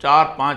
4-5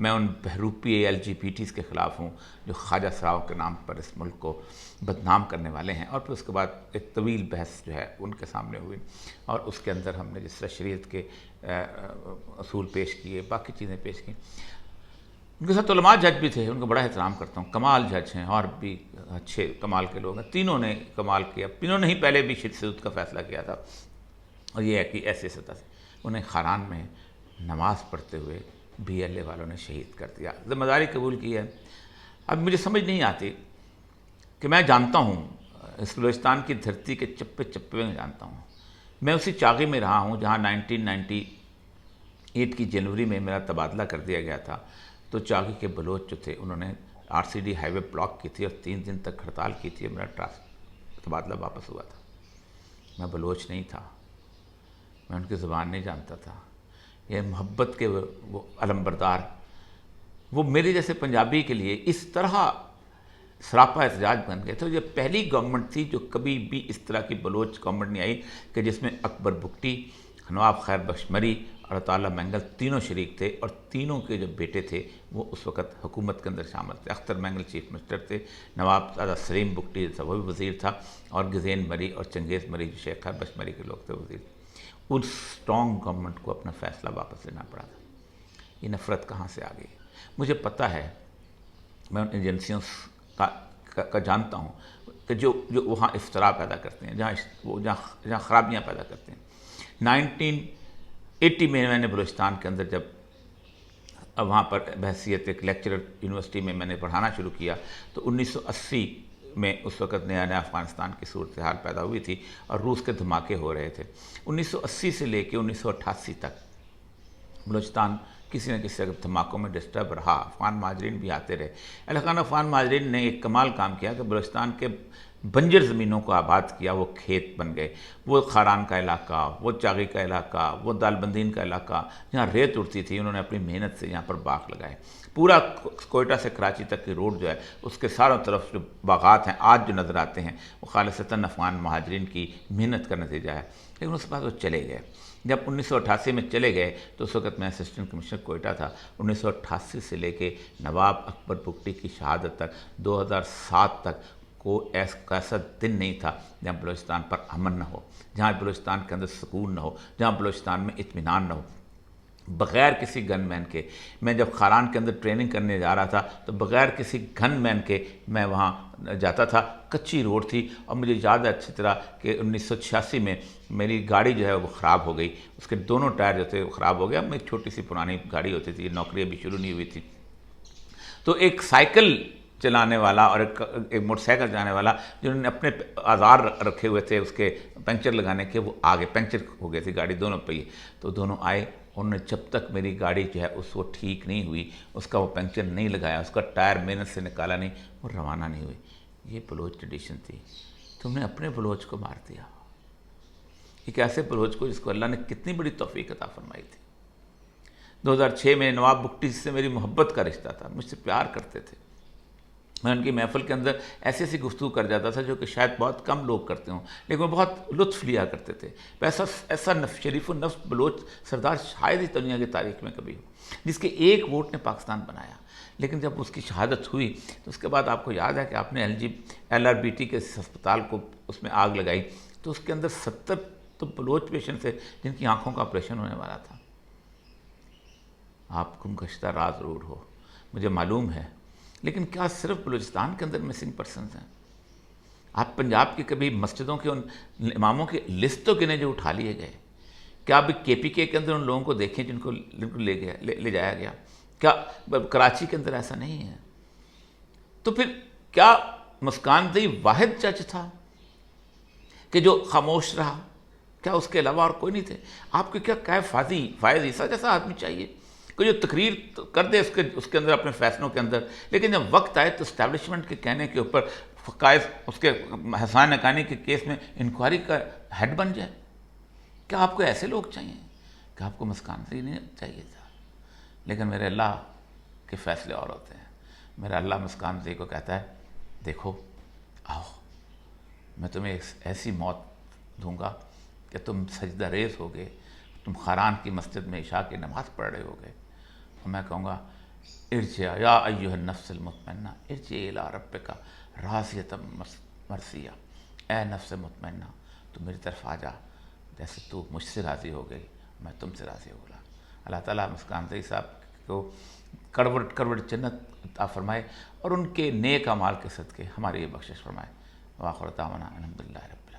میں ان بہروپی LGBTs کے خلاف ہوں جو خواجہ سراؤ کے نام پر اس ملک کو بدنام کرنے والے ہیں. اور پھر اس کے بعد ایک طویل بحث جو ہے ان کے سامنے ہوئی اور اس کے اندر ہم نے جس طرح شریعت کے اصول پیش کیے, باقی چیزیں پیش کیں. ان کے ساتھ علماء جج بھی تھے, ان کا بڑا احترام کرتا ہوں, کمال جج ہیں اور بھی اچھے کمال کے لوگ ہیں. تینوں نے کمال کیا, تینوں نے ہی پہلے بھی شرک سود کا فیصلہ کیا تھا. اور یہ ہے کہ ایسے سطح سے انہیں خاران میں نماز پڑھتے ہوئے BLA والوں نے شہید کر دیا, ذمہ داری قبول کی ہے. اب مجھے سمجھ نہیں آتی کہ میں جانتا ہوں اس بلوچستان کی دھرتی کے چپے چپے میں جانتا ہوں. میں اسی چاغی میں رہا ہوں جہاں 1998 کی جنوری میں میرا تبادلہ کر دیا گیا تھا. تو چاغی کے بلوچ جو تھے انہوں نے RCD ہائی وے بلاک کی تھی اور 3 دن تک ہڑتال کی تھی اور میرا تبادلہ واپس ہوا تھا. میں بلوچ نہیں تھا, میں ان کی زبان نہیں جانتا تھا. یہ محبت کے وہ علمبردار, وہ میرے جیسے پنجابی کے لیے اس طرح سراپا احتجاج بن گئے تھے. یہ پہلی گورنمنٹ تھی جو کبھی بھی اس طرح کی بلوچ گورنمنٹ نہیں آئی کہ جس میں اکبر بگٹی, نواب خیر بخش مری اور عطا اللہ مینگل تینوں شریک تھے, اور تینوں کے جو بیٹے تھے وہ اس وقت حکومت کے اندر شامل تھے. اختر مینگل چیف منسٹر تھے, نواب دادا سلیم بگٹی وہ بھی وزیر تھا, اور گزین مری اور چنگیز مری جو شیخ خیر بخش مری کے لوگ تھے وزیر. اس اسٹرانگ گورنمنٹ کو اپنا فیصلہ واپس لینا پڑا تھا. یہ نفرت کہاں سے آ گئی؟ مجھے پتہ ہے, میں ان ایجنسیوں کا جانتا ہوں کہ جو وہاں افتراء پیدا کرتے ہیں, جہاں خرابیاں پیدا کرتے ہیں. 1980 میں نے بلوچستان کے اندر جب وہاں پر بحیثیت ایک لیکچرر یونیورسٹی میں نے پڑھانا شروع کیا, تو 1980 میں اس وقت نیا افغانستان کی صورتحال پیدا ہوئی تھی اور روس کے دھماکے ہو رہے تھے. 1980 سے لے کے 1988 تک بلوچستان کسی نہ کسی دھماکوں میں ڈسٹرب رہا. افغان مہاجرین بھی آتے رہے. اہل خانہ افغان مہاجرین نے ایک کمال کام کیا کہ بلوچستان کے بنجر زمینوں کو آباد کیا, وہ کھیت بن گئے. وہ خاران کا علاقہ, وہ چاغی کا علاقہ, وہ دالبندین کا علاقہ جہاں ریت اڑتی تھی, انہوں نے اپنی محنت سے یہاں پر باغ لگائے. پورا کوئٹہ سے کراچی تک کی روڈ جو ہے اس کے چاروں طرف جو باغات ہیں آج جو نظر آتے ہیں وہ خالصتاً افغان مہاجرین کی محنت کا نتیجہ ہے. لیکن اس کے بعد وہ چلے گئے. جب 1988 میں چلے گئے تو اس وقت میں اسسٹنٹ کمشنر کوئٹہ تھا. 1988 سے لے کے نواب اکبر بگٹی کی شہادت تک 2007 تک ایسا دن نہیں تھا جہاں بلوچستان پر امن نہ ہو, جہاں بلوچستان کے اندر سکون نہ ہو, جہاں بلوچستان میں اطمینان نہ ہو. بغیر کسی گن مین کے میں جب خاران کے اندر ٹریننگ کرنے جا رہا تھا تو بغیر کسی گن مین کے میں وہاں جاتا تھا. کچی روڈ تھی اور مجھے یاد ہے اچھی طرح کہ 1986 میں میری گاڑی جو ہے وہ خراب ہو گئی. اس کے دونوں ٹائر جو تھے وہ خراب ہو گیا. ایک چھوٹی سی پرانی گاڑی ہوتی تھی, نوکری ابھی شروع نہیں ہوئی تھی. تو ایک سائیکل چلانے والا اور ایک موٹر سائیکل چلانے والا جنہوں نے اپنے آزار رکھے ہوئے تھے اس کے پنکچر لگانے کے, وہ آگے پنکچر ہو گئی تھی گاڑی دونوں پہیے. تو دونوں آئے, انہوں نے جب تک میری گاڑی جو ہے اس وہ ٹھیک نہیں ہوئی, اس کا وہ پنکچر نہیں لگایا, اس کا ٹائر محنت سے نکالا نہیں, وہ روانہ نہیں ہوئی. یہ بلوچ ٹریڈیشن تھی. تم نے اپنے بلوچ کو مار دیا. ایک ایسے بلوچ کو جس کو اللہ نے کتنی بڑی توفیق عطا فرمائی تھی. 2006 میں نواب بگٹی سے میری محبت کا رشتہ تھا, مجھ سے پیار کرتے تھے. میں ان کی محفل کے اندر ایسی ایسی گفتگو کر جاتا تھا جو کہ شاید بہت کم لوگ کرتے ہوں, لیکن وہ بہت لطف لیا کرتے تھے. ایسا شریف و نفس بلوچ سردار شاید ہی دنیا کی تاریخ میں کبھی ہو جس کے ایک ووٹ نے پاکستان بنایا. لیکن جب اس کی شہادت ہوئی تو اس کے بعد آپ کو یاد ہے کہ آپ نے LRBT کے ہسپتال کو اس میں آگ لگائی, تو اس کے اندر 70 تو بلوچ پیشنٹ تھے جن کی آنکھوں کا آپریشن ہونے والا تھا. آپ گم گشتہ راز ضرور ہو, مجھے معلوم ہے, لیکن کیا صرف بلوچستان کے اندر مسنگ پرسنز ہیں؟ آپ پنجاب کی کبھی مسجدوں کے ان اماموں کی لسٹ تو گنے جو اٹھا لیے گئے؟ کیا اب KPK کے اندر ان لوگوں کو دیکھیں جن کو لے جایا گیا؟ کیا کراچی کے اندر ایسا نہیں ہے؟ تو پھر کیا مسکان دئی واحد جج تھا کہ جو خاموش رہا؟ کیا اس کے علاوہ اور کوئی نہیں تھے؟ آپ کو کیا فائز عیسیٰ جیسا آدمی چاہیے کہ جو تقریر کر دے اس کے اندر اپنے فیصلوں کے اندر, لیکن جب وقت آئے تو اسٹیبلشمنٹ کے کہنے کے اوپر قائد اس کے حسان حقانی کے کیس میں انکوائری کا ہیڈ بن جائے؟ کیا آپ کو ایسے لوگ چاہیے؟ کہ آپ کو مسکان سے ہی نہیں چاہیے تھا؟ لیکن میرے اللہ کے فیصلے اور ہوتے ہیں. میرا اللہ مسکان سے کو کہتا ہے, دیکھو آؤ, میں تمہیں ایسی موت دوں گا کہ تم سجدہ ریز ہوگے, تم خاران کی مسجد میں عشاء کی نماز پڑھ رہے ہوگے, اور میں کہوں گا ارجع یا ایھا النفس المطمئنہ ارجعی الی ربک راضیۃ مرضیہ، اے نفس مطمئنہ تو میری طرف آ جا، جیسے تو مجھ سے راضی ہو گئی میں تم سے راضی ہو گیا۔ اللہ تعالیٰ مسکان زئی صاحب کو کروڑ جنت عطا فرمائے اور ان کے نیک اعمال کے صدقے ہماری یہ بخشش فرمائے۔ وآخر دعوانا الحمدللہ رب